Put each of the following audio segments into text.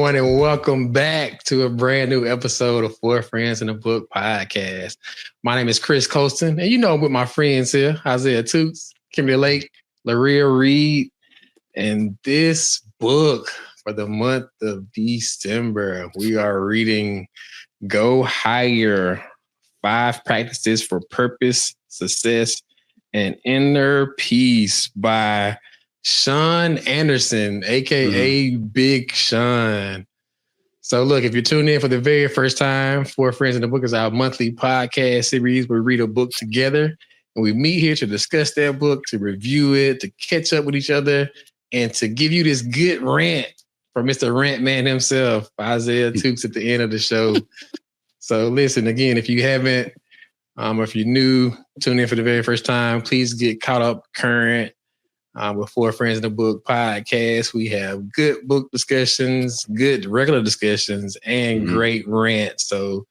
everyone, and welcome back to a brand new episode of Four Friends in a Book podcast. My name is Chris Colston, and I'm with my friends here, Isaiah Toots, Kimberly Lake, Laria Reed, and this book for the month of December, we are reading Go Higher, 5 Practices for Purpose, Success, and Inner Peace by Sean Anderson, aka Big Sean. So look, if you're tuned in for the very first time, Four Friends in the Book is our monthly podcast series where we read a book together and we meet here to discuss that book, to review it, to catch up with each other, and to give you this good rant from Mr. Rant Man himself, Isaiah Toots, at the end of the show. So listen, again, if you haven't, or if you're new, tune in for the very first time, please get caught up current with Four Friends in the Book podcast. We have good book discussions, good regular discussions, and great rants. So,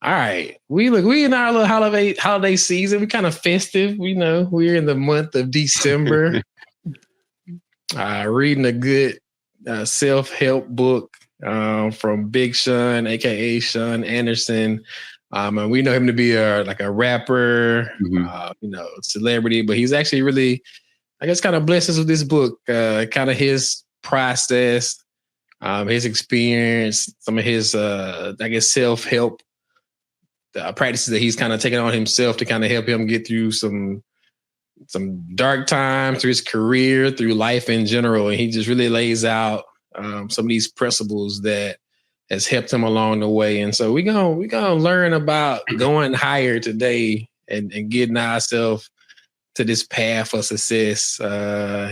all right, we in our little holiday season. We kind of festive. We're in the month of December. Reading a good self-help book from Big Sean, aka Sean Anderson. And we know him to be a rapper, celebrity, but he's actually really, I guess, kind of blessed us with this book, kind of his process, his experience, some of his, self-help practices that he's kind of taken on himself to kind of help him get through some dark times through his career, through life in general. And he just really lays out some of these principles that has helped him along the way. And so we're gonna learn about going higher today and getting ourselves to this path of success.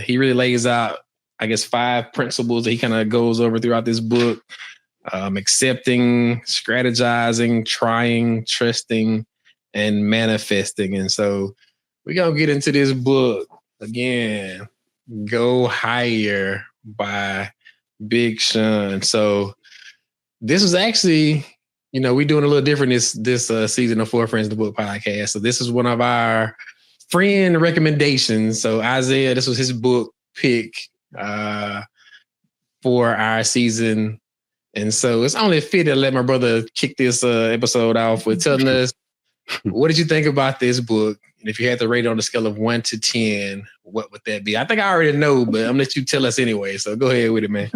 He really lays out, 5 principles that he kind of goes over throughout this book. Accepting, strategizing, trying, trusting, and manifesting. And so we're going to get into this book again, Go Higher by Big Sean. So this was actually, we're doing a little different this season of Four Friends in the Book podcast. So this is one of our friend recommendations. So Isaiah, this was his book pick for our season. And so it's only fit to let my brother kick this episode off with telling us, what did you think about this book? And if you had to rate it on a scale of 1 to 10, what would that be? I think I already know, but I'm gonna let you tell us anyway. So go ahead with it, man.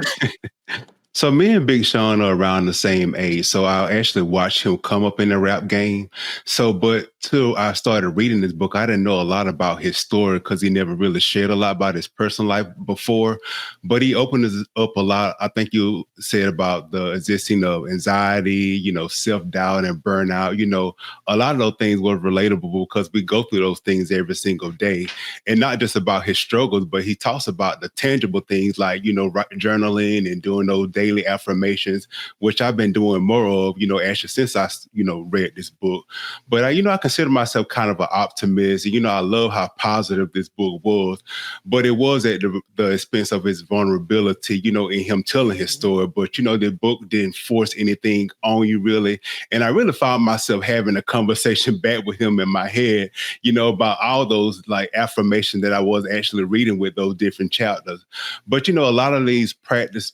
So me and Big Sean are around the same age. So I actually watched him come up in the rap game. But till I started reading this book, I didn't know a lot about his story because he never really shared a lot about his personal life before. But he opened us up a lot. I think you said about the existing of anxiety, self-doubt and burnout. A lot of those things were relatable because we go through those things every single day. And not just about his struggles, but he talks about the tangible things like, journaling and doing those daily affirmations, which I've been doing more of, actually since I, read this book. But I consider myself kind of an optimist. I love how positive this book was, but it was at the expense of his vulnerability, in him telling his story. But, the book didn't force anything on you really. And I really found myself having a conversation back with him in my head, about all those affirmations that I was actually reading with those different chapters. But, a lot of these practices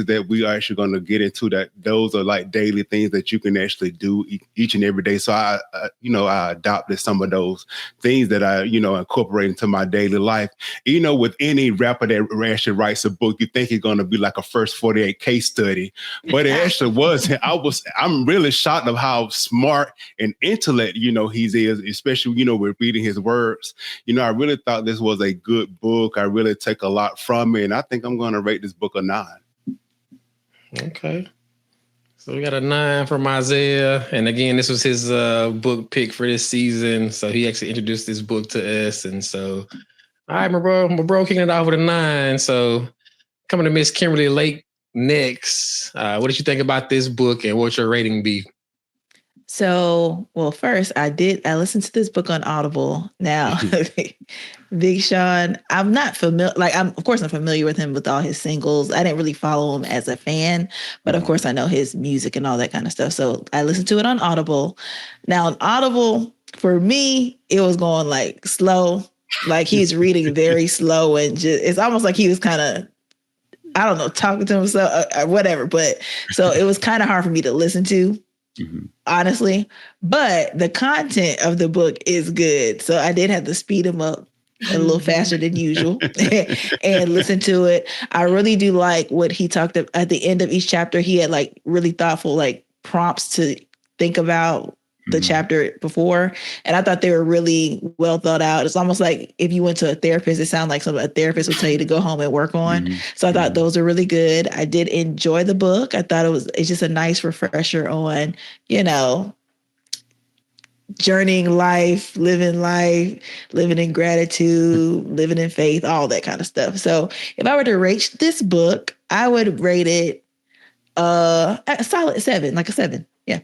that we are actually going to get into, that those are daily things that you can actually do each and every day. So I adopted some of those things that I, incorporate into my daily life. With any rapper that actually writes a book, you think it's going to be like a first 48 case study, but it actually wasn't. I'm really shocked of how smart and intellect, he is, especially, with reading his words. I really thought this was a good book. I really take a lot from it. And I think I'm going to rate this book a 9. Okay. So we got a 9 from Isaiah. And again, this was his book pick for this season. So he actually introduced this book to us. And so, all right, my bro kicking it off with a 9. So coming to Miss Kimberly Lake next. What did you think about this book and what your rating be? So, well, first I listened to this book on Audible. Now, Big Sean, I'm not familiar. I'm familiar with him with all his singles. I didn't really follow him as a fan, but of course I know his music and all that kind of stuff. So I listened to it on Audible. Now on Audible, for me, it was going slow. He's reading very slow and it's almost like he was kind of I don't know, talking to himself or whatever. But so it was kind of hard for me to listen to, honestly. But the content of the book is good. So I did have to speed him up a little faster than usual and listen to it. I really do like what he talked about at the end of each chapter. He had like really thoughtful like prompts to think about the chapter before. And I thought they were really well thought out. It's almost like if you went to a therapist, it sounded like something a therapist would tell you to go home and work on. So I thought those are really good. I did enjoy the book. I thought it's just a nice refresher on, journeying life, living in gratitude, living in faith, all that kind of stuff. So if I were to rate this book, I would rate it a solid 7, like a 7. Yeah.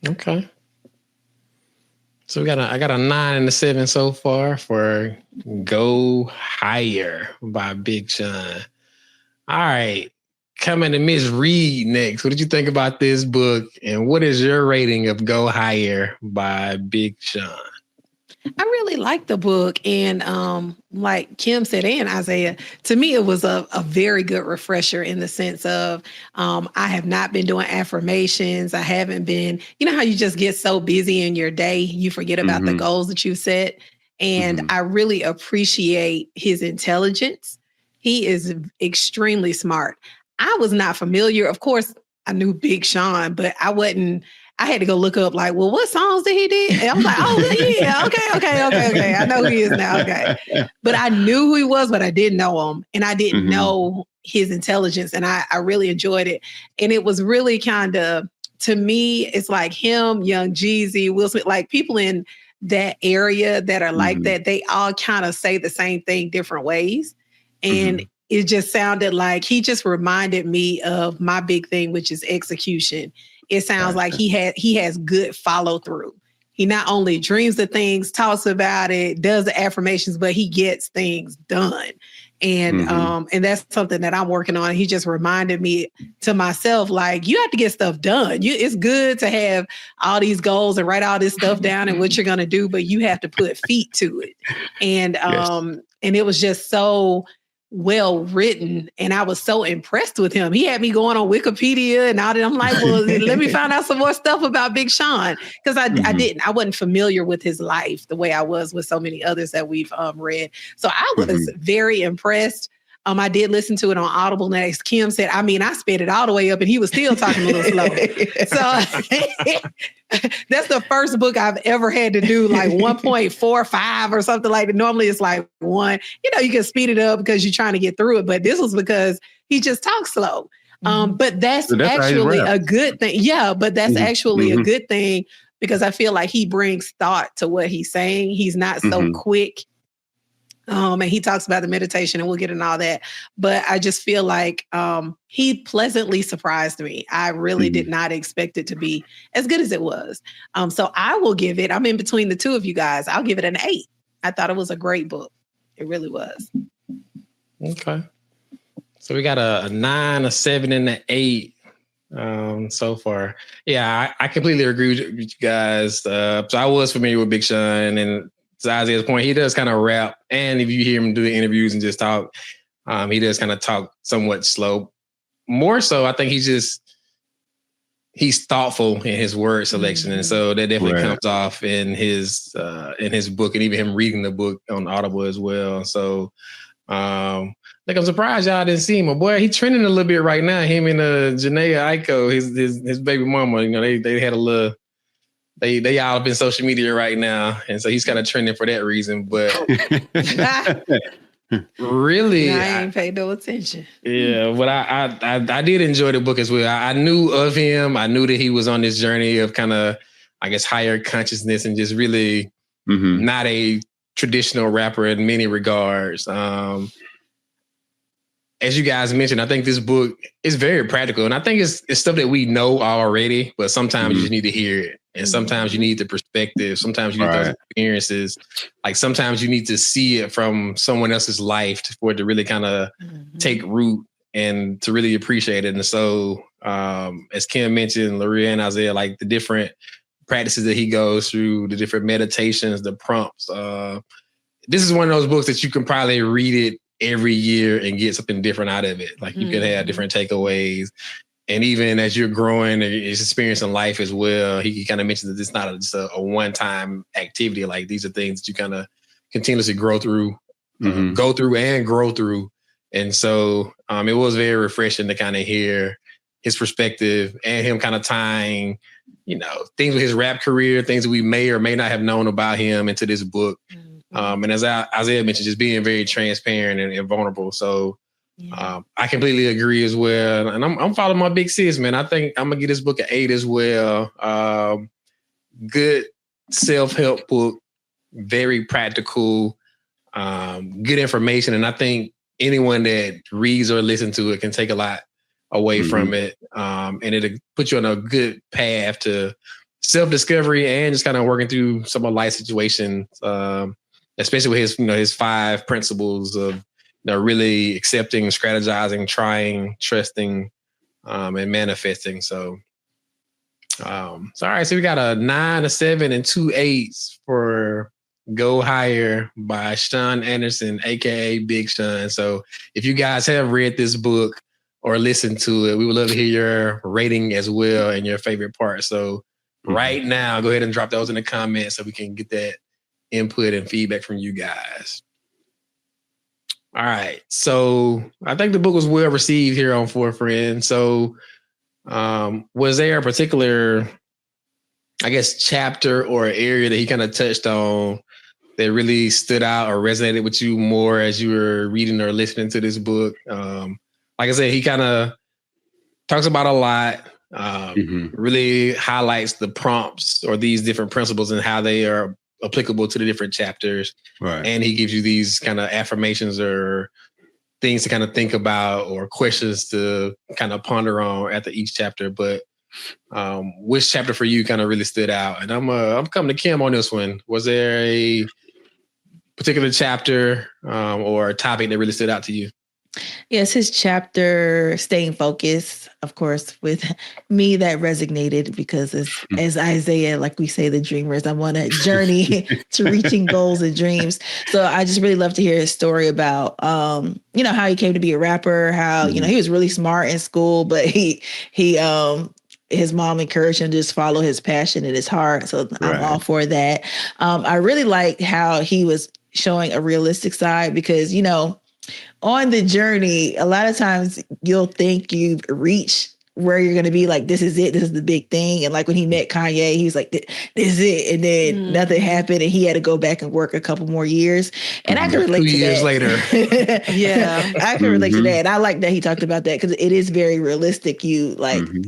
Okay. So I got a 9 and a 7 so far for Go Higher by Big Sean. All right. Coming to Miss Reed next. What did you think about this book? And what is your rating of Go Higher by Big Sean? I really like the book. And like Kim said, and Isaiah, to me, it was a very good refresher in the sense of I have not been doing affirmations. I haven't been, you know how you just get so busy in your day, you forget about the goals that you set. And I really appreciate his intelligence. He is extremely smart. I was not familiar. Of course, I knew Big Sean, but I had to go look up like, well, what songs did he do? And I was like, oh, yeah, okay. I know who he is now. Okay. But I knew who he was, but I didn't know him. And I didn't know his intelligence. And I really enjoyed it. And it was really kind of, to me, it's like him, Young Jeezy, Will Smith, like people in that area that are like that, they all kind of say the same thing different ways. And it just sounded like he just reminded me of my big thing, which is execution. It sounds like he has good follow through. He not only dreams of things, talks about it, does the affirmations, but he gets things done. And and that's something that I'm working on. He just reminded me to myself, like, you have to get stuff done. It's good to have all these goals and write all this stuff down and what you're going to do, but you have to put feet to it. And and it was just so well written, and I was so impressed with him. He had me going on Wikipedia and all that. I'm like, well, let me find out some more stuff about Big Sean, because I wasn't familiar with his life the way I was with so many others that we've read. So I was very impressed. I did listen to it on Audible. Next, Kim said, I mean, I sped it all the way up and he was still talking a little slow. So that's the first book I've ever had to do like 1.45 or something like that. Normally it's like 1. You can speed it up because you're trying to get through it. But this was because he just talks slow. But that's actually a good thing. Yeah, but that's actually a good thing because I feel like he brings thought to what he's saying. He's not so quick. And he talks about the meditation and we'll get into all that. But I just feel like he pleasantly surprised me. I really did not expect it to be as good as it was. So I will give it, I'm in between the two of you guys. I'll give it an 8. I thought it was a great book. It really was. Okay. So we got a 9, a 7, and an 8 so far. Yeah, I completely agree with you guys. So I was familiar with Big Sean, and to Isaiah's point, he does kind of rap. And if you hear him do the interviews and just talk, he does kind of talk somewhat slow. More so, I think he's thoughtful in his word selection. And so that definitely comes off in his book, and even him reading the book on Audible as well. So I'm surprised y'all didn't see him. But boy, he's trending a little bit right now. Him and Janae Aiko, his baby mama, they had a little... They all up in social media right now, and so he's kind of trending for that reason. But really, I ain't paid no attention. Yeah, but I did enjoy the book as well. I knew of him. I knew that he was on this journey of kind of, I guess, higher consciousness and just really not a traditional rapper in many regards. As you guys mentioned, I think this book is very practical, and I think it's stuff that we know already, but sometimes you just need to hear it. And sometimes you need the perspective. Sometimes you need those experiences. Like sometimes you need to see it from someone else's life for it to really kind of take root and to really appreciate it. And so, as Kim mentioned, Loria and Isaiah, like the different practices that he goes through, the different meditations, the prompts. This is one of those books that you can probably read it every year and get something different out of it. Like you can have different takeaways. And even as you're growing and experiencing life as well, he kind of mentioned that it's not just a one-time activity. Like these are things that you kind of continuously go through and grow through. And so it was very refreshing to kind of hear his perspective and him kind of tying, things with his rap career, things that we may or may not have known about him into this book. And as Isaiah mentioned, just being very transparent and vulnerable. So I completely agree as well. And I'm following my big sis, man. I think I'm going to give this book an 8 as well. Good self-help book, very practical, good information. And I think anyone that reads or listens to it can take a lot away from it. And it'll put you on a good path to self-discovery and just kind of working through some of life situations, especially with his 5 principles of really accepting, strategizing, trying, trusting, and manifesting. So, all right. So we got a 9, a 7, and 2 8s for Go Higher by Sean Anderson, aka Big Sean. So if you guys have read this book or listened to it, we would love to hear your rating as well and your favorite part. So right now, go ahead and drop those in the comments so we can get that input and feedback from you guys. All right. So I think the book was well received here on For Friends. So was there a particular, I guess, chapter or area that he kind of touched on that really stood out or resonated with you more as you were reading or listening to this book? Like I said, he kind of talks about a lot, really highlights the prompts or these different principles and how they are applicable to the different chapters. Right. And he gives you these kind of affirmations or things to kind of think about or questions to kind of ponder on after each chapter. But which chapter for you kind of really stood out? And I'm coming to Kim on this one. Was there a particular chapter or a topic that really stood out to you? Yes, his chapter, Staying Focused, of course, with me that resonated because as Isaiah, like we say, the dreamers, I'm on a journey to reaching goals and dreams. So I just really love to hear his story about, how he came to be a rapper, how, he was really smart in school, but his mom encouraged him to just follow his passion and his heart. So I'm all for that. I really like how he was showing a realistic side because, on the journey, a lot of times you'll think you've reached where you're going to be like, this is it. This is the big thing. And like when he met Kanye, he was like, this is it. And then nothing happened and he had to go back and work a couple more years. And I can relate to that. 2 years later. Yeah, I can relate to that. And I like that he talked about that because it is very realistic. You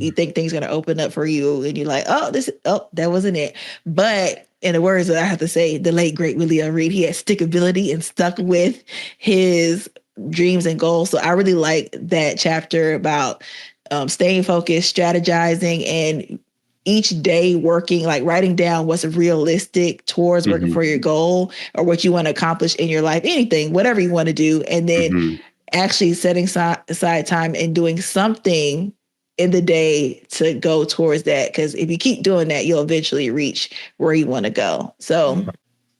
you think things are going to open up for you and you're like, that wasn't it. But in the words that I have to say, the late, great Willie Reed, he had stickability and stuck with his dreams and goals. So I really like that chapter about staying focused, strategizing, and each day working, like writing down what's realistic towards working for your goal or what you want to accomplish in your life, anything, whatever you want to do. And then actually setting aside time and doing something in the day to go towards that. Because if you keep doing that, you'll eventually reach where you want to go. So,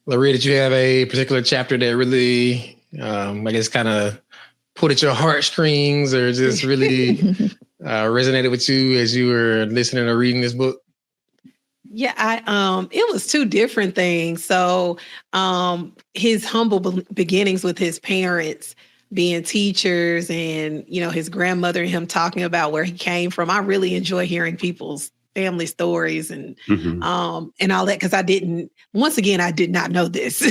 Loretta, did you have a particular chapter that really, I guess, kind of pulled at your heartstrings or just really resonated with you as you were listening or reading this book? Yeah, it was 2 different things. So his humble beginnings with his parents being teachers and, his grandmother and him talking about where he came from. I really enjoy hearing people's family stories and all that. Cause I did not know this.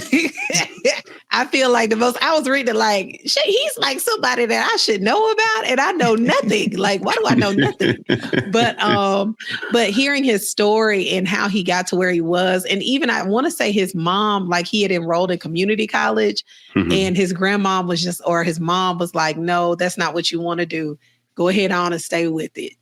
I feel like I was reading like, shit, he's like somebody that I should know about and I know nothing. Like, why do I know nothing? But hearing his story and how he got to where he was, and even I want to say his mom, like he had enrolled in community college and his grandma or his mom was like, no, that's not what you want to do. Go ahead on and stay with it.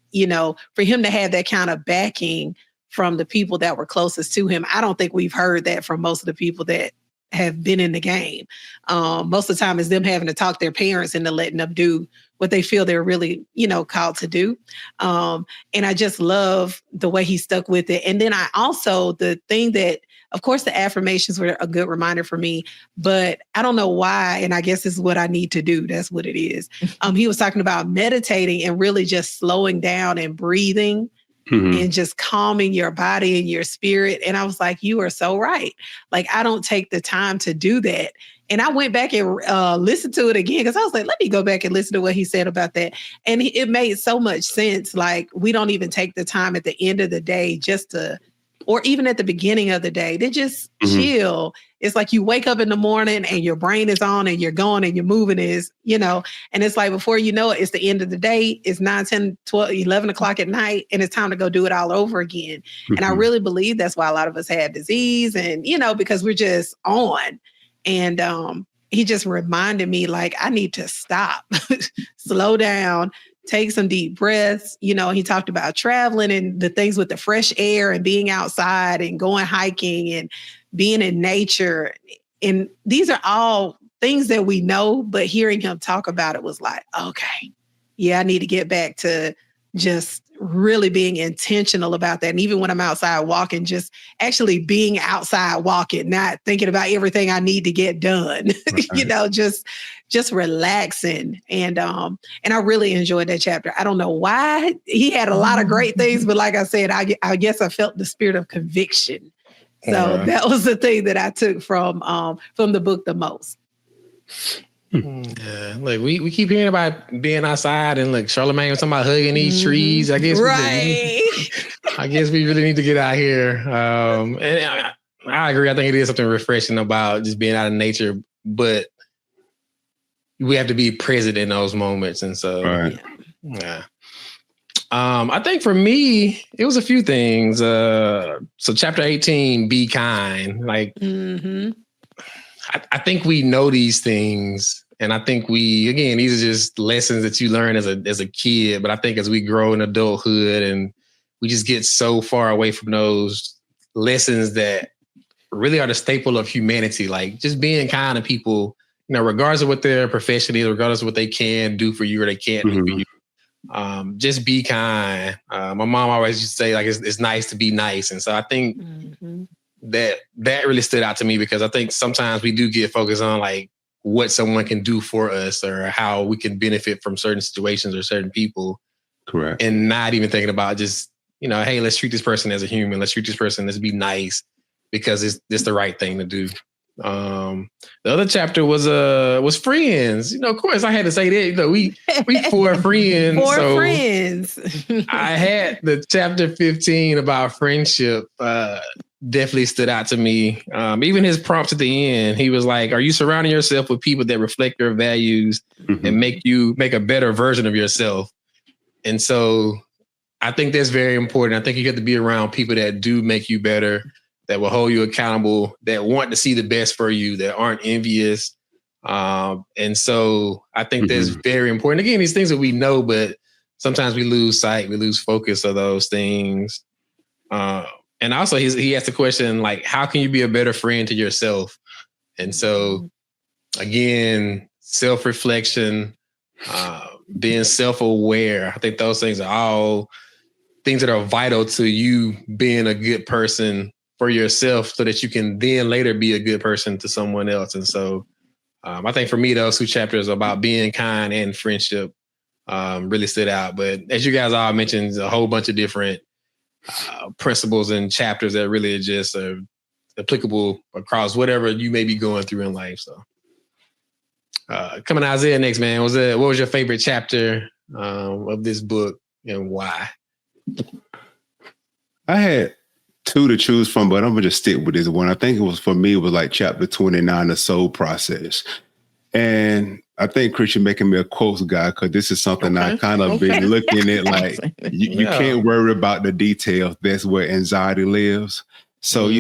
For him to have that kind of backing from the people that were closest to him, I don't think we've heard that from most of the people that have been in the game. Most of the time it's them having to talk their parents into letting them do what they feel they're really, called to do. And I just love the way he stuck with it. And then the thing that of course, the affirmations were a good reminder for me, but I don't know why. And I guess this is what I need to do. That's what it is. He was talking about meditating and really just slowing down and breathing. And just calming your body and your spirit. And I was like, you are so right. Like, I don't take the time to do that. And I went back and listened to it again because I was like, let me go back and listen to what he said about that. And it made so much sense. Like, we don't even take the time at the end of the day just to, or even at the beginning of the day, to just chill. It's like you wake up in the morning and your brain is on and you're going and you're moving and it's like before you know it, it's the end of the day. It's 9, 10, 12, 11 o'clock at night and it's time to go do it all over again. And I really believe that's why a lot of us have disease and, because we're just on. And he just reminded me like, I need to stop, slow down, take some deep breaths. He talked about traveling and the things with the fresh air and being outside and going hiking and being in nature. And these are all things that we know, but hearing him talk about it was like, okay, yeah, I need to get back to just really being intentional about that. And even when I'm outside walking, just actually being outside walking, not thinking about everything I need to get done, right. just relaxing. And I really enjoyed that chapter. I don't know why. He had a lot of great things, but like I said, I guess I felt the spirit of conviction. So that was the thing that I took from the book the most. Yeah, look, we keep hearing about being outside and look, Charlamagne was talking about hugging these trees. I guess we really need to get out here. And I agree. I think it is something refreshing about just being out in nature, but we have to be present in those moments. And so, yeah. I think for me, it was a few things. So chapter 18, be kind. Like, I think we know these things. And I think these are just lessons that you learn as a kid. But I think as we grow in adulthood and we just get so far away from those lessons that really are the staple of humanity, like just being kind to people, regardless of what their profession is, regardless of what they can do for you or they can't do for you. Just be kind. My mom always used to say, like, it's nice to be nice. And so I think that really stood out to me because I think sometimes we do get focused on like what someone can do for us or how we can benefit from certain situations or certain people. Correct. And not even thinking about just, hey, let's treat this person as a human. Let's treat this person, let's be nice because it's the right thing to do. The other chapter was friends. Of course I had to say that. We 4 friends. 4 friends. I had the chapter 15 about friendship. Definitely stood out to me. Even his prompts at the end, he was like, "Are you surrounding yourself with people that reflect your values and make a better version of yourself?" And so, I think that's very important. I think you have to be around people that do make you better, that will hold you accountable, that want to see the best for you, that aren't envious. And so I think that's very important. Again, these things that we know, but sometimes we lose sight, we lose focus of those things. And also he asked the question, like, how can you be a better friend to yourself? And so again, self-reflection, being self-aware. I think those things are all things that are vital to you being a good person for yourself so that you can then later be a good person to someone else. And so I think for me, those 2 chapters about being kind and friendship really stood out. But as you guys all mentioned, a whole bunch of different principles and chapters that really are just applicable across whatever you may be going through in life. So coming Isaiah next, man, what was your favorite chapter of this book and why? I had 2 to choose from, but I'm gonna just stick with this one. I think it was like chapter 29, the soul process. And I think Chris, you're making me a quotes guy because this is something I kind of been looking at. Like you can't worry about the details. That's where anxiety lives. So,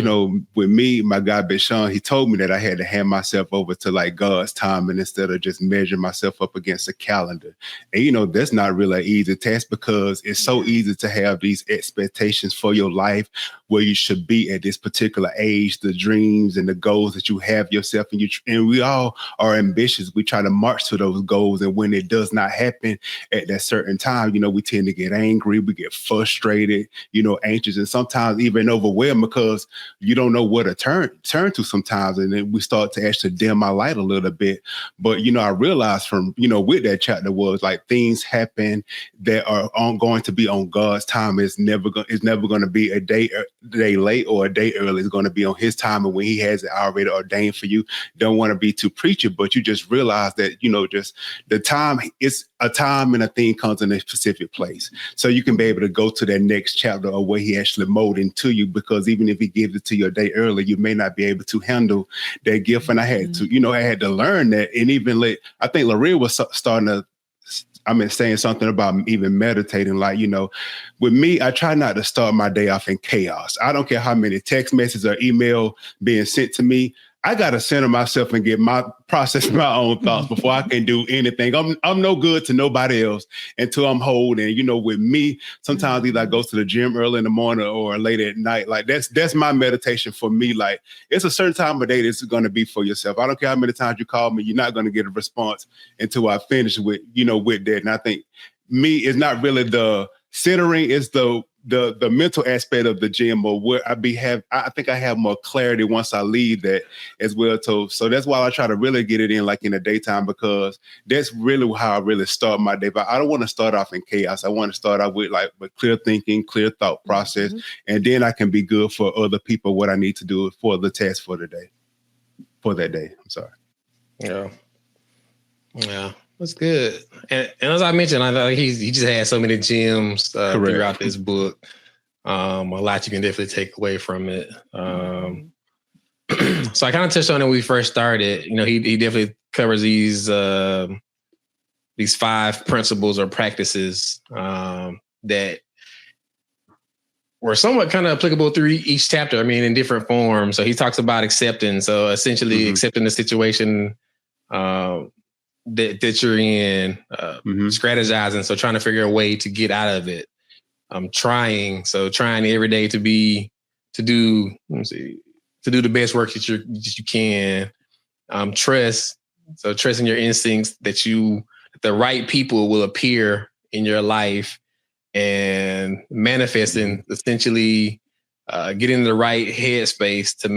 with me, my guy, Big Sean, he told me that I had to hand myself over to like God's timing instead of just measuring myself up against a calendar. And, that's not really an easy task because it's so easy to have these expectations for your life where you should be at this particular age, the dreams and the goals that you have yourself. And we all are ambitious. We try to march to those goals. And when it does not happen at that certain time, we tend to get angry. We get frustrated, anxious, and sometimes even overwhelmed because because you don't know where to turn to sometimes. And then we start to actually dim my light a little bit. But, I realized from, with that chapter was like things happen that are going to be on God's time. It's never going to be a day late or a day early. It's going to be on his time and when he has it already ordained for you. Don't want to be too preachy, but you just realize that, just the time, it's a time and a thing comes in a specific place. So you can be able to go to that next chapter of where he actually molded into you, because even if he gives it to you a day early, you may not be able to handle that gift. And I had to, I had to learn that. And even I think Lorraine was starting to, saying something about even meditating. Like, with me, I try not to start my day off in chaos. I don't care how many text messages or email being sent to me. I got to center myself and process my own thoughts before I can do anything. I'm no good to nobody else until I'm whole. And, with me, sometimes either I go to the gym early in the morning or late at night. Like that's my meditation for me. Like it's a certain time of day this is going to be for yourself. I don't care how many times you call me. You're not going to get a response until I finish with that. And I think me is not really the centering, it's the mental aspect of the gym, or where I think I have more clarity once I leave that as well too. So that's why I try to really get it in like in the daytime, because that's really how I really start my day. But I don't want to start off in chaos. I want to start out with clear thinking, clear thought process, and then I can be good for other people what I need to do for the task for the day. For that day. I'm sorry. Yeah. That's good. And as I mentioned, I thought he just had so many gems throughout this book. A lot you can definitely take away from it. So I kind of touched on it when we first started. He definitely covers these 5 principles or practices that were somewhat kind of applicable through each chapter. In different forms. So he talks about accepting. So essentially accepting the situation that you're in, strategizing. So trying to figure a way to get out of it. Trying every day to do the best work that you can. Trust. So trusting your instincts that the right people will appear in your life, and manifesting, essentially getting the right headspace to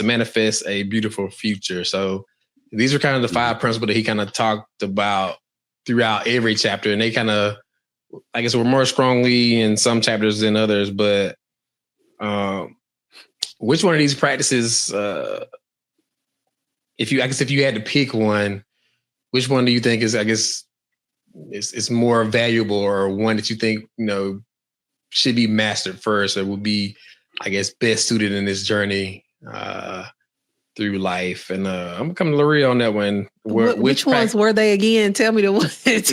manifest a beautiful future. So these are kind of the 5 principles that he kind of talked about throughout every chapter. And they kind of, I guess, were more strongly in some chapters than others. But which one of these practices, if you had to pick one, which one do you think is more valuable, or one that you think, should be mastered first, or would be, I guess, best suited in this journey through life? And I'm gonna come to Laurie on that one. Which ones were they again? Tell me the ones. What was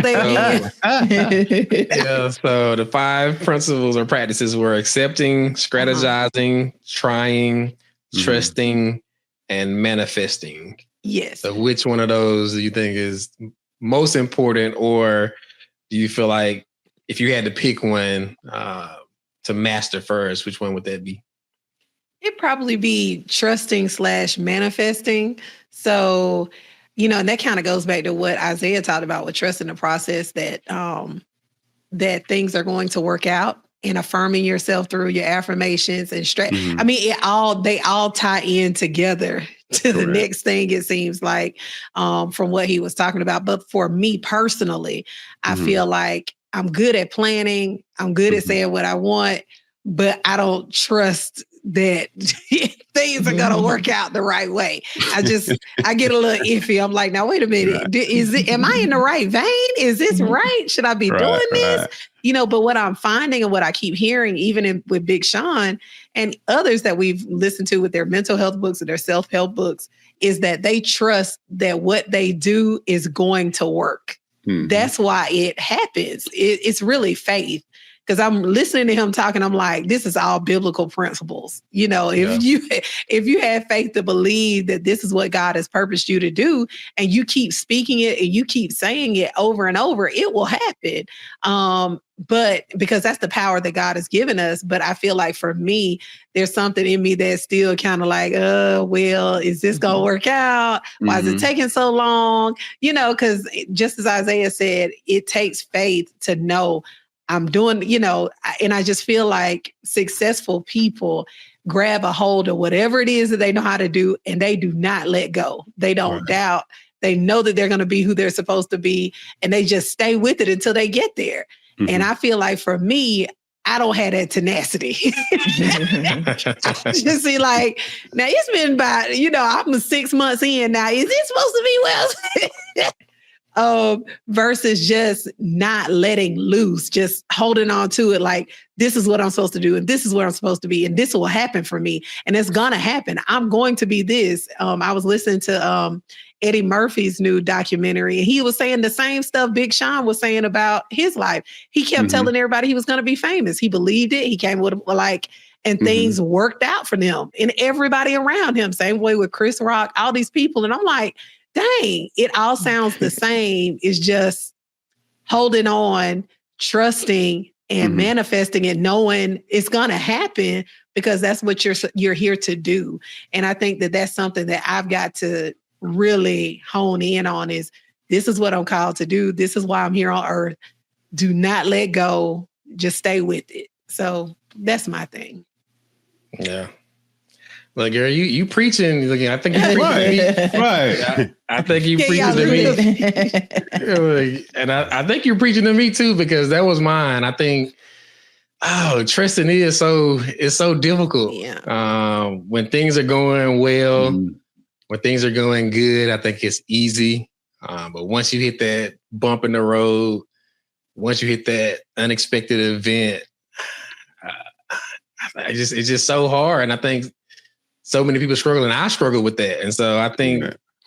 they again? Yeah, so the 5 principles or practices were accepting, strategizing, trying, trusting, and manifesting. Yes. So which one of those do you think is most important, or do you feel like if you had to pick one to master first, which one would that be? It'd probably be trusting / manifesting. So, and that kind of goes back to what Isaiah talked about with trusting the process, that that things are going to work out, and affirming yourself through your affirmations and they all tie in together to the next thing, it seems like, from what he was talking about. But for me personally, I feel like I'm good at planning. I'm good at saying what I want, but I don't trust that things are going to work out the right way. I get a little iffy. I'm like, now, wait a minute. Am I in the right vein? Is this right? Should I be doing this? But what I'm finding and what I keep hearing, even with Big Sean and others that we've listened to with their mental health books and their self-help books, is that they trust that what they do is going to work. That's why it happens. It's really faith. Because I'm listening to him talking, I'm like, this is all biblical principles. If you have faith to believe that this is what God has purposed you to do, and you keep speaking it and you keep saying it over and over, it will happen. But because that's the power that God has given us. But I feel like for me, there's something in me that's still kind of like, well, is this going to work out? Why is it taking so long? Because just as Isaiah said, it takes faith to know I'm doing, and I just feel like successful people grab a hold of whatever it is that they know how to do, and they do not let go. They don't doubt. They know that they're going to be who they're supposed to be, and they just stay with it until they get there. Mm-hmm. And I feel like for me, I don't have that tenacity. You see, like, now it's been about, I'm 6 months in now. Is it supposed to be well? Versus just not letting loose, just holding on to it like, this is what I'm supposed to do, and this is where I'm supposed to be, and this will happen for me, and it's gonna happen. I'm going to be this. I was listening to Eddie Murphy's new documentary, and he was saying the same stuff Big Sean was saying about his life. He kept telling everybody he was going to be famous. He believed it. He came with and things worked out for them and everybody around him. Same way with Chris Rock, all these people. And I'm like, dang, it all sounds the same. It's just holding on, trusting, and manifesting it, knowing it's going to happen because that's what you're here to do. And I think that that's something that I've got to really hone in on is this is what I'm called to do. This is why I'm here on earth. Do not let go. Just stay with it. So that's my thing. Yeah. Like, girl, you preaching. I think you preaching. Right. I think you preaching to me. And I think you're preaching to me too, because that was mine. I think, trusting it's so difficult. Yeah. When things are going well, when things are going good, I think it's easy. But once you hit that bump in the road, once you hit that unexpected event, it's just so hard. And I think so many people struggle, and I struggle with that. And so I think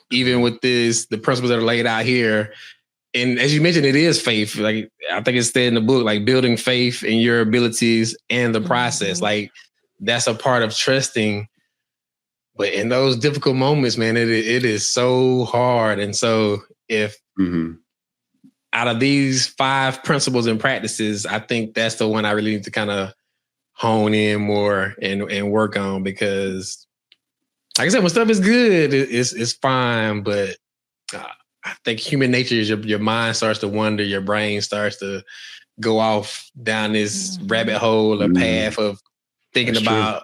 even with the principles that are laid out here, and as you mentioned, it is faith. Like, I think it's said in the book, like building faith in your abilities and the process. Like, that's a part of trusting. But in those difficult moments, man, it is so hard. And so if out of these 5 principles and practices, I think that's the one I really need to kind of hone in more and work on, because like I said, when stuff is good, it's fine. But I think human nature is your mind starts to wander, your brain starts to go off down this rabbit hole, a path of thinking about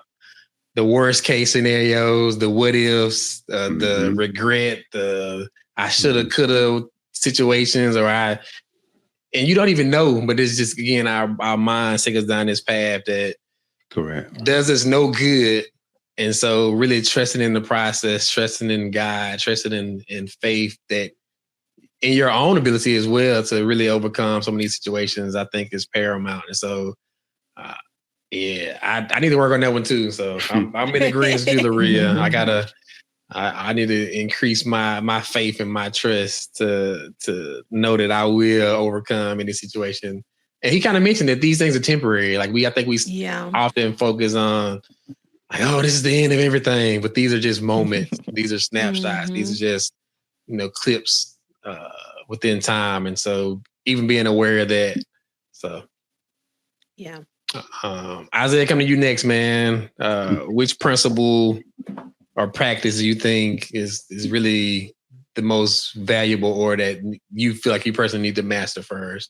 the worst case scenarios, the what ifs, the regret, the I shoulda, coulda situations, and you don't even know, but it's just, again, our minds take us down this path that does us no good. And so really trusting in the process, trusting in God, trusting in faith, that in your own ability as well to really overcome some of these situations, I think is paramount. And so, I need to work on that one too. So I'm in agreement with you, Laria. I need to increase my faith and my trust to know that I will overcome any situation. And he kind of mentioned that these things are temporary. Like I think we often focus on, like, oh, this is the end of everything, but these are just moments. These are snapshots. These are just, clips within time. And so even being aware of that. So, yeah. Isaiah, coming to you next, man. Which principle or practice do you think is really the most valuable, or that you feel like you personally need to master first?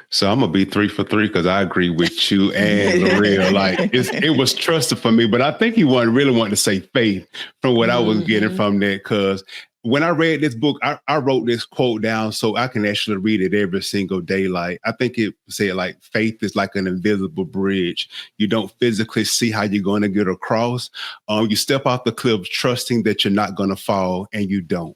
So I'm gonna be 3 for 3 because I agree with you and Laria. Like, it was trusted for me, but I think he really wanted to say faith from what I was getting from that. Because when I read this book, I wrote this quote down so I can actually read it every single day. Like, I think it said, like, faith is like an invisible bridge. You don't physically see how you're going to get across. You step off the cliff trusting that you're not going to fall, and you don't.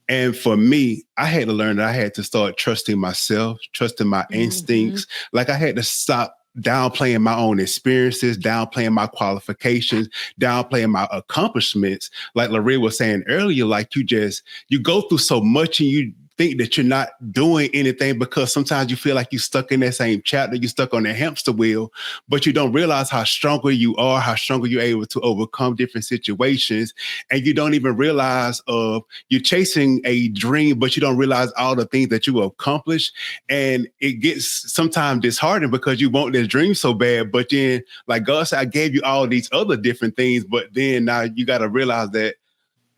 And for me, I had to learn that I had to start trusting myself, trusting my instincts. Like, I had to stop downplaying my own experiences, downplaying my qualifications, downplaying my accomplishments. Like Laria was saying earlier, like, you go through so much and you think that you're not doing anything because sometimes you feel like you're stuck in that same chapter, you're stuck on that hamster wheel, but you don't realize how stronger you are, how stronger you're able to overcome different situations. And you don't even realize you're chasing a dream, but you don't realize all the things that you accomplished. And it gets sometimes disheartening because you want this dream so bad, but then, like God said, I gave you all these other different things, but then now you got to realize that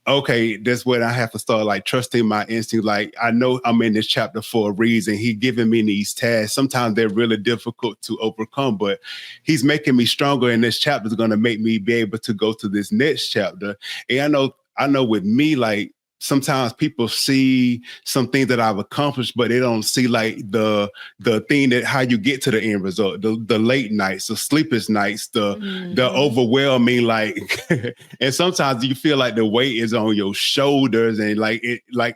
okay, that's when I have to start like trusting my instinct. Like I know I'm in this chapter for a reason. He giving me these tasks. Sometimes they're really difficult to overcome, but he's making me stronger. And this chapter is going to make me be able to go to this next chapter. And I know with me, like sometimes people see some things that I've accomplished, but they don't see like the thing that how you get to the end result, the late nights, the sleepless nights, the overwhelming, like, and sometimes you feel like the weight is on your shoulders and like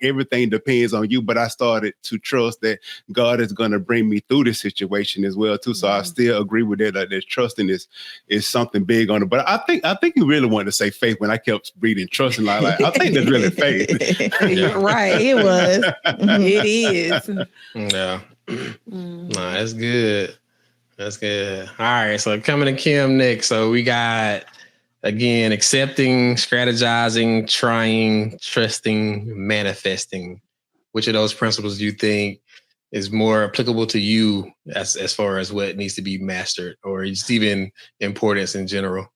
everything depends on you. But I started to trust that God is going to bring me through this situation as well too. So I still agree with that. Like that trusting is something big on it. But I think you really wanted to say faith when I kept reading trusting. Like I think that's really faith. Right. It was. It is. Yeah. No, that's good. That's good. All right. So coming to Kim next. So we got, again, accepting, strategizing, trying, trusting, manifesting. Which of those principles do you think is more applicable to you as far as what needs to be mastered or just even importance in general?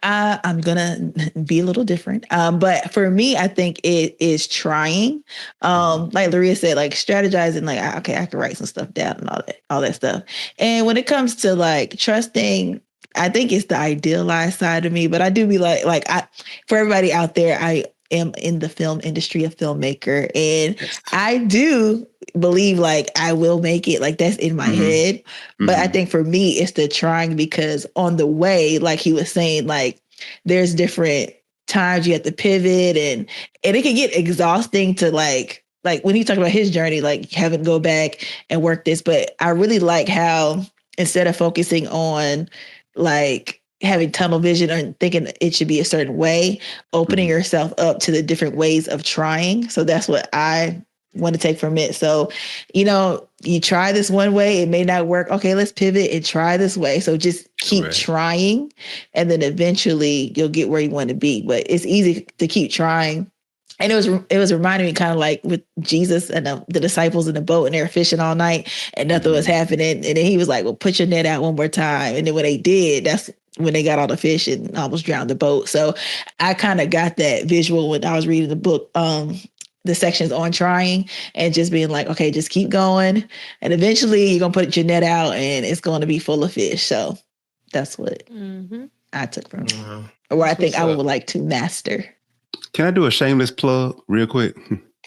I'm gonna be a little different, but for me, I think it is trying. Like Laria said, like strategizing. Like, okay, I can write some stuff down and all that stuff. And when it comes to like trusting, I think it's the idealized side of me. But I do be for everybody out there, I am in the film industry, a filmmaker, and I do believe like I will make it. Like that's in my head. But I think for me, it's the trying because on the way, like he was saying, like there's different times you have to pivot and it can get exhausting to like when he talked about his journey, like having to go back and work this. But I really like how instead of focusing on like having tunnel vision or thinking it should be a certain way, opening yourself up to the different ways of trying. So that's what I want to take from it. So, you try this one way, it may not work. Okay, let's pivot and try this way. So just keep trying and then eventually you'll get where you want to be. But it's easy to keep trying. And it was reminding me kind of like with Jesus and the disciples in the boat and they were fishing all night and nothing was happening. And then he was like, well, put your net out one more time. And then when they did, that's when they got all the fish and almost drowned the boat. So I kind of got that visual when I was reading the book, the sections on trying and just being like, okay, just keep going. And eventually you're going to put your net out and it's going to be full of fish. So that's what I took from it. Or I think I would like to master. Can I do a shameless plug real quick?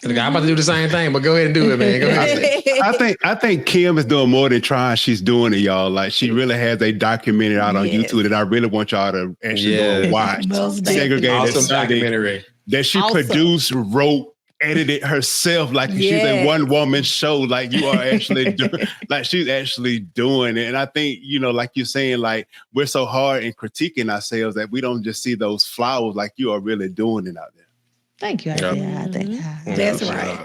I'm about to do the same thing, but go ahead and do it, man. Go ahead. I think Kim is doing more than trying. She's doing it, y'all. Like she really has a documentary out on YouTube that I really want y'all to actually go and watch. Segregated awesome documentary that she produced, wrote, edited herself. Like she's a one woman show. Like you are actually like she's actually doing it. And I think, like you're saying, like we're so hard in critiquing ourselves that we don't just see those flowers. Like you are really doing it out there. Thank you. That's right.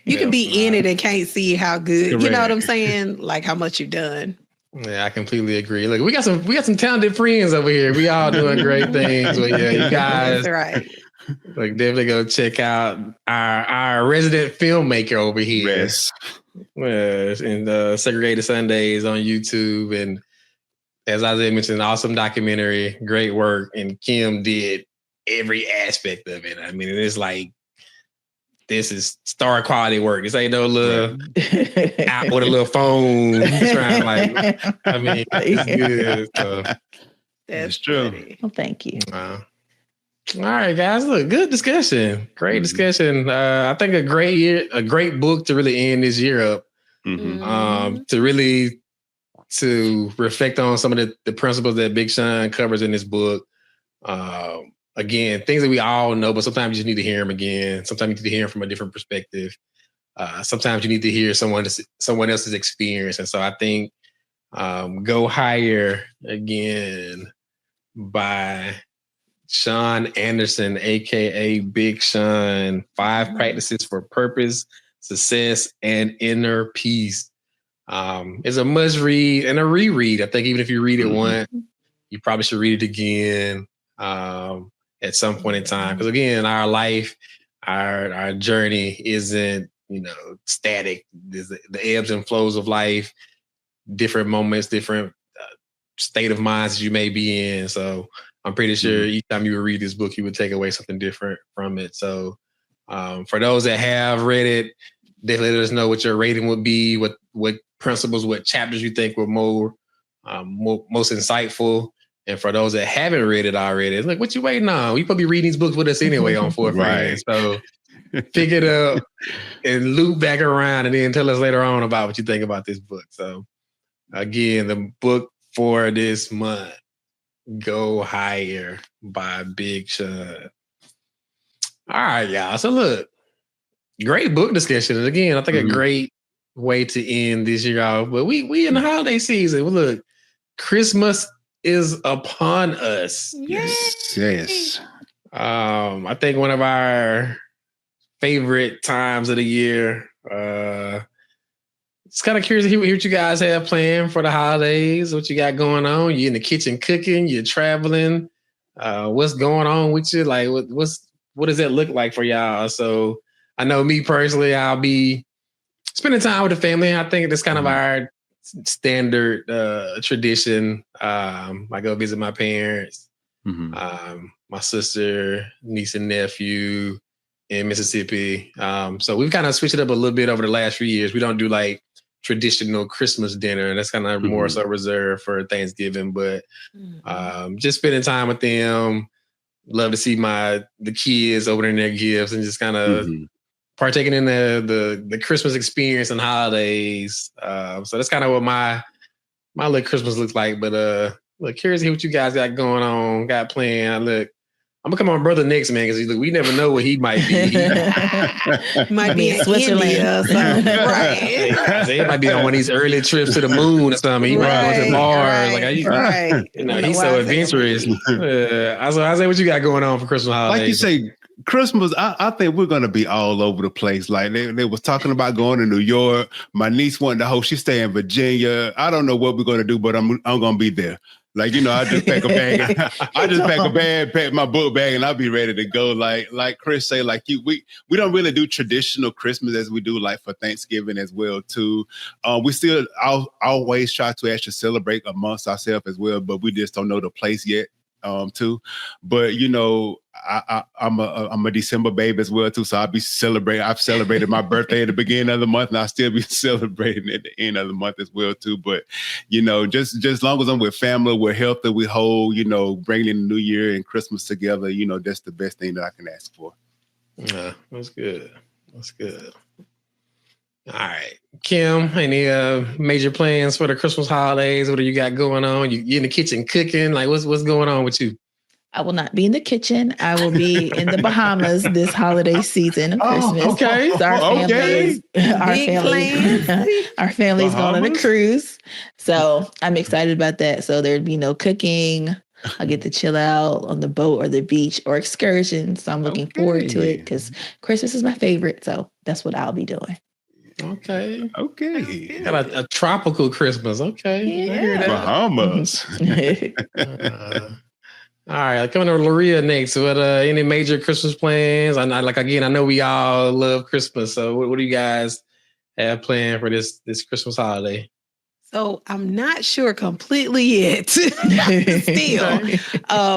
You can be in it and can't see how good, correct. You know what I'm saying? Like how much you've done. Yeah, I completely agree. Look, we got some talented friends over here. We all doing great things. But yeah, you guys, that's right. Like definitely go check out our resident filmmaker over here. Yes. And Segregated Sundays on YouTube. And as Isaiah mentioned, awesome documentary, great work. And Kim did every aspect of it. I mean, it's like this is star quality work. This ain't no little app with a little phone. Trying like, I mean, it's good. So. That's true. Well, thank you. All right, guys. Look, good discussion. Great discussion. I think a great book to really end this year up. To reflect on some of the principles that Big Sean covers in this book. Again, things that we all know, but sometimes you just need to hear them again. Sometimes you need to hear them from a different perspective. Sometimes you need to hear someone else's experience. And so I think Go Higher again by Sean Anderson, aka Big Sean, 5 Practices for Purpose, Success, and Inner Peace. It's a must read and a reread. I think even if you read it once, you probably should read it again at some point in time. Because again, our life, our journey isn't, static. There's the ebbs and flows of life, different moments, different state of minds you may be in. So I'm pretty sure each time you would read this book, you would take away something different from it. So for those that have read it, definitely let us know what your rating would be, what principles, what chapters you think were most insightful. And for those that haven't read it already, it's like, what you waiting on? You probably be reading these books with us anyway on Fourth Rant. So pick it up and loop back around and then tell us later on about what you think about this book. So again, the book for this month, Go Higher by Big Sean. All right, y'all. So look, great book discussion. And again, I think a great way to end this year off. But we in the holiday season. Well, look, Christmas is upon us. Yes. I think one of our favorite times of the year. Just kind of curious to hear what you guys have planned for the holidays. What you got going on? You in the kitchen cooking? You're traveling? What's going on with you? Like, what does that look like for y'all? So I know me personally, I'll be spending time with the family. I think that's kind of our standard tradition. I go visit my parents, my sister, niece and nephew in Mississippi. So we've kind of switched it up a little bit over the last few years. We don't do like traditional Christmas dinner. That's kind of more so reserved for Thanksgiving, but just spending time with them. Love to see the kids opening their gifts and just kind of partaking in the Christmas experience and holidays. So that's kind of what my little Christmas looks like. But look, curious to hear what you guys got going on, got planned. Look, I'm gonna come on brother next, man, because we never know what he might be. Might be in Switzerland. India or something. Right. He might be on one of these early trips to the moon or something. He might go to Mars. Right. You know, he's so adventurous. I say, what you got going on for Christmas holidays? Like you say, Christmas, I think we're gonna be all over the place. Like they was talking about going to New York. My niece wanted to host. She stay in Virginia. I don't know what we're gonna do, but I'm gonna be there. Like, you know, I just pack a bag. Pack my book bag, and I'll be ready to go. Like Chris say, like we don't really do traditional Christmas as we do like for Thanksgiving as well too. We still always try to actually celebrate amongst ourselves as well, but we just don't know the place yet. Too, but you know, I'm a December baby as well too, so I've celebrated my birthday at the beginning of the month, and I'll still be celebrating at the end of the month as well too. But you know, just as long as I'm with family, we're healthy, we whole, you know, bringing the New Year and Christmas together, you know, that's the best thing that I can ask for. Yeah, that's good. All right, Kim, any major plans for the Christmas holidays? What do you got going on? You in the kitchen cooking? Like, what's going on with you? I will not be in the kitchen. I will be in the Bahamas this holiday season of Christmas. Okay. So our family's going on a cruise. So I'm excited about that. So there'd be no cooking. I'll get to chill out on the boat or the beach or excursion. So I'm looking forward to it because Christmas is my favorite. So that's what I'll be doing. Okay. Got a tropical Christmas. Okay. Yeah. Bahamas. All right, coming to Loria next. What any major Christmas plans? I know we all love Christmas. So what do you guys have planned for this Christmas holiday? So I'm not sure completely yet. Still,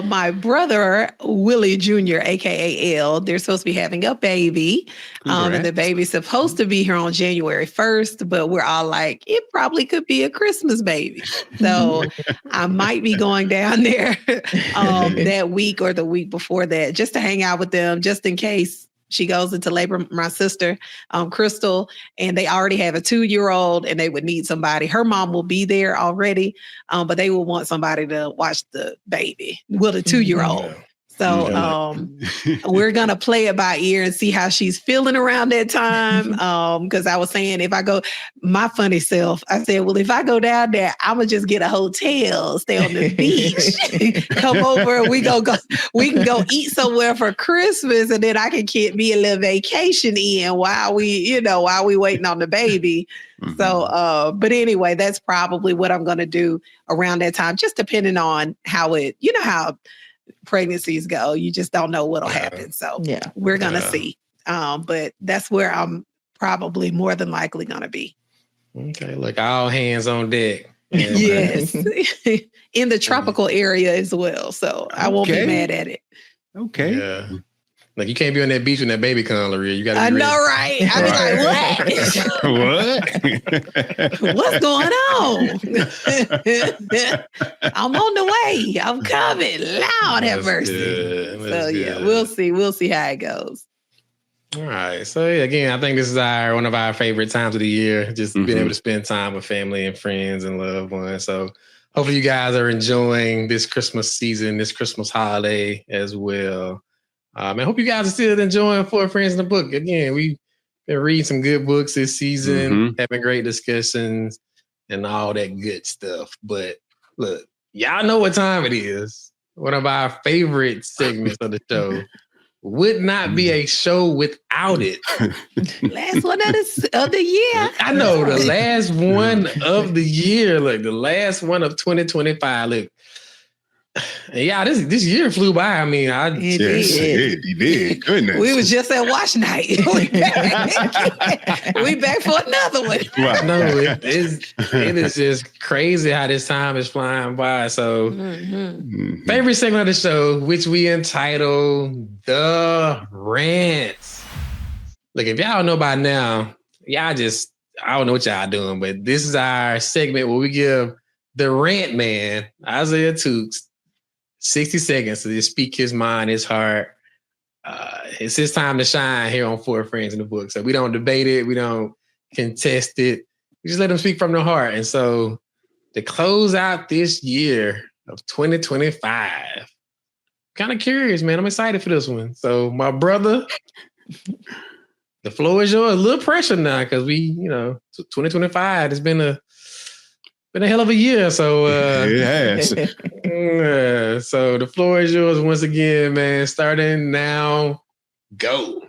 my brother, Willie Jr., aka L, they're supposed to be having a baby. And the baby's supposed to be here on January 1st, but we're all like, it probably could be a Christmas baby. So I might be going down there that week or the week before that just to hang out with them, just in case she goes into labor, my sister, Crystal, and they already have a 2-year-old and they would need somebody. Her mom will be there already, but they will want somebody to watch the baby, the 2-year-old. So we're going to play it by ear and see how she's feeling around that time. Because I was saying, if I go, my funny self, I said, well, if I go down there, I'm going to just get a hotel, stay on the beach, come over, and we can go eat somewhere for Christmas, and then I can get me a little vacation in while we waiting on the baby. So, but anyway, that's probably what I'm going to do around that time, just depending on how pregnancies go. You just don't know what'll happen. So we're going to see. But that's where I'm probably more than likely going to be. Okay. Look, all hands on deck. Yes. In the tropical area as well. So I won't be mad at it. Okay. Yeah. Like you can't be on that beach when that baby comes, Laria. You gotta be ready. I know, right? I be like, what? What's going on? I'm on the way. I'm coming. Lord have mercy. So yeah, we'll see. We'll see how it goes. All right. So again, I think this is one of our favorite times of the year. Just being able to spend time with family and friends and loved ones. So hopefully you guys are enjoying this Christmas season, this Christmas holiday as well. I hope you guys are still enjoying Four Friends in the Book. Again, we've been reading some good books this season, having great discussions and all that good stuff. But look, y'all know what time it is. One of our favorite segments of the show. Would not be a show without it. Last one of the year. I know, the last one of the year. Look, the last one of 2025. Look, yeah, this year flew by. I mean, it did. Goodness. We was just at watch night. We back for another one. Right. No, it is just crazy how this time is flying by. So, favorite segment of the show, which we entitled The Rant. Look, if y'all know by now, I don't know what y'all doing, but this is our segment where we give the rant man, Isaiah Tukes, 60 seconds to just speak his mind, his heart. It's his time to shine here on Four Friends in the Book. So we don't debate it. We don't contest it. We just let him speak from the heart. And so to close out this year of 2025, kind of curious, man. I'm excited for this one. So my brother, the floor is yours. A little pressure now because 2025 has been a hell of a year. So it has. So the floor is yours once again, man. Starting now, go.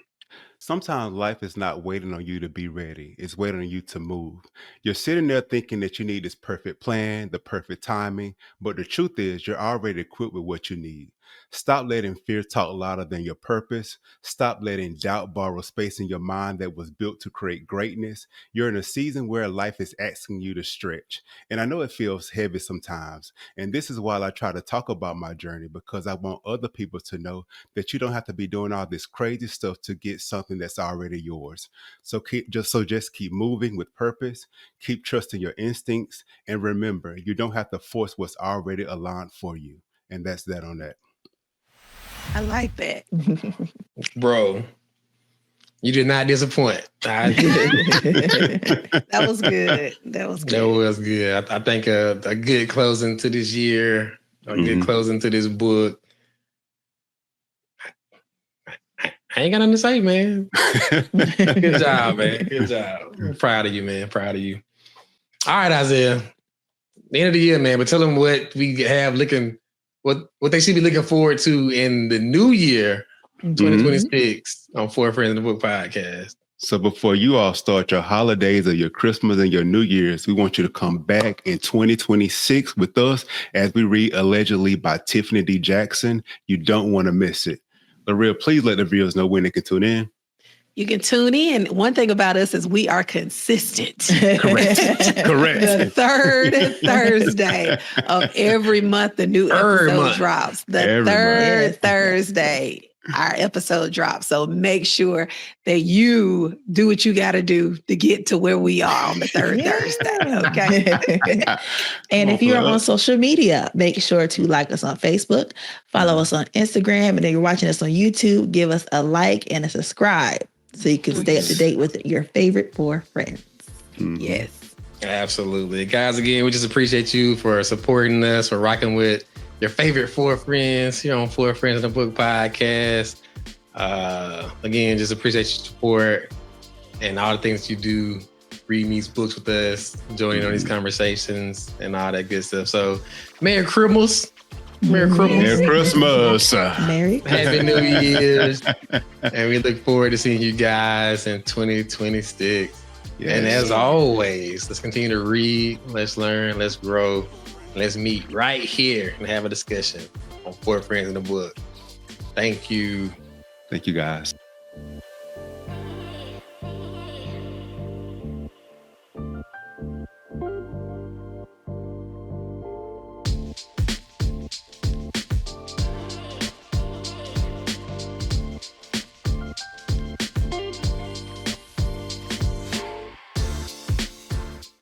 Sometimes life is not waiting on you to be ready. It's waiting on you to move. You're sitting there thinking that you need this perfect plan, the perfect timing, but the truth is you're already equipped with what you need. Stop letting fear talk louder than your purpose. Stop letting doubt borrow space in your mind that was built to create greatness. You're in a season where life is asking you to stretch. And I know it feels heavy sometimes. And this is why I try to talk about my journey, because I want other people to know that you don't have to be doing all this crazy stuff to get something that's already yours. So just keep moving with purpose, keep trusting your instincts, and remember, you don't have to force what's already aligned for you. And that's that on that. I like that. Bro, you did not disappoint. That was good. That was good. I think a good closing to this year, a good closing to this book. I ain't got nothing to say, man. Good job, man. Good job. I'm proud of you, man. Proud of you. All right, Isaiah. The end of the year, man. But tell them what we have looking. What they should be looking forward to in the new year, 2026, on Four Friends in the Book podcast. So before you all start your holidays or your Christmas and your New Year's, we want you to come back in 2026 with us as we read Allegedly by Tiffany D. Jackson. You don't want to miss it. Laria, please let the viewers know when they can tune in. You can tune in. One thing about us is we are consistent. Correct. The third Thursday of every month, the new episode drops. The third Thursday, our episode drops. So make sure that you do what you got to do to get to where we are on the third Thursday. Okay. And if you're on social media, make sure to like us on Facebook, follow us on Instagram, and if you're watching us on YouTube, give us a like and a subscribe, so you can stay up to date with your favorite four friends. Yes. Absolutely. Guys, again, we just appreciate you for supporting us, for rocking with your favorite four friends here on Four Friends in the Book podcast. Again, just appreciate your support and all the things that you do, reading these books with us, joining on these conversations and all that good stuff. So, Merry Christmas. Merry Christmas. Happy New Year's. And we look forward to seeing you guys in 2026. Yes. And as always, let's continue to read, let's learn, let's grow, let's meet right here and have a discussion on Four Friends in the Book. Thank you. Thank you, guys.